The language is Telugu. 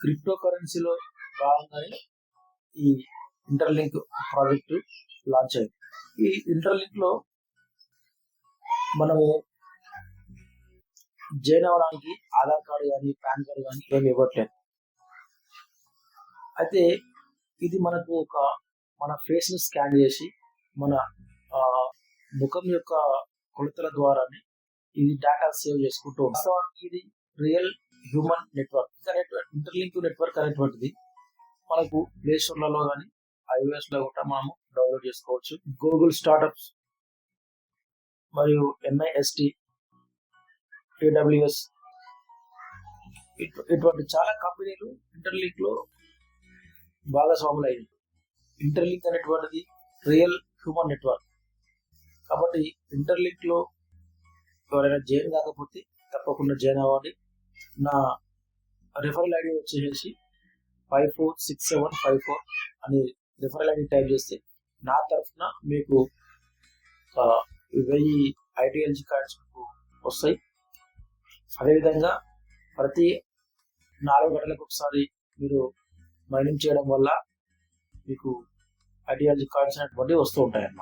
క్రిప్టో కరెన్సీలో భాగంగానే ఈ ఇంటర్లింక్ ప్రాజెక్టు లాంచ్ అయింది. ఈ ఇంటర్లింక్ లో మనము జాయిన్ అవ్వడానికి ఆధార్ కార్డు కానీ పాన్ కార్డు కానీ ఏమి ఇవ్వట్లేదు. అయితే ఇది మనకు మన ఫేస్ ను స్కాన్ చేసి మన ముఖం యొక్క కొలతల ద్వారానే ఇది డేటా సేవ్ చేసుకుంటూ వాస్తవానికి ఇది real human network. Interlink network అనేటువంటిది మనకు ప్లే స్టోర్లలో కానీ iOS లో కూడా మనము డౌన్లోడ్ చేసుకోవచ్చు. గూగుల్ స్టార్టప్స్ మరియు NIST, AWS ఇటువంటి చాలా కంపెనీలు ఇంటర్లింక్ లో భాగస్వాములు అయ్యాయి. ఇంటర్లింక్ అనేటువంటిది రియల్ హ్యూమన్ నెట్వర్క్ కాబట్టి ఇంటర్లింక్ లో ఎవరైనా జాయిన్ కాకపోతే తప్పకుండా జాయిన్ అవ్వండి. నా రిఫరల్ ఐడి వచ్చేసి 546754 అని రిఫరల్ ఐడి టైప్ చేస్తే నా తరఫున మీకు 1000 ITLG కార్డ్స్ వస్తాయి. అదేవిధంగా ప్రతి 4 గంటలకు ఒకసారి మీరు మైనింగ్ చేయడం వల్ల మీకు ITLG కార్డ్స్ అనేటువంటి వస్తూ ఉంటాయి అన్నమాట.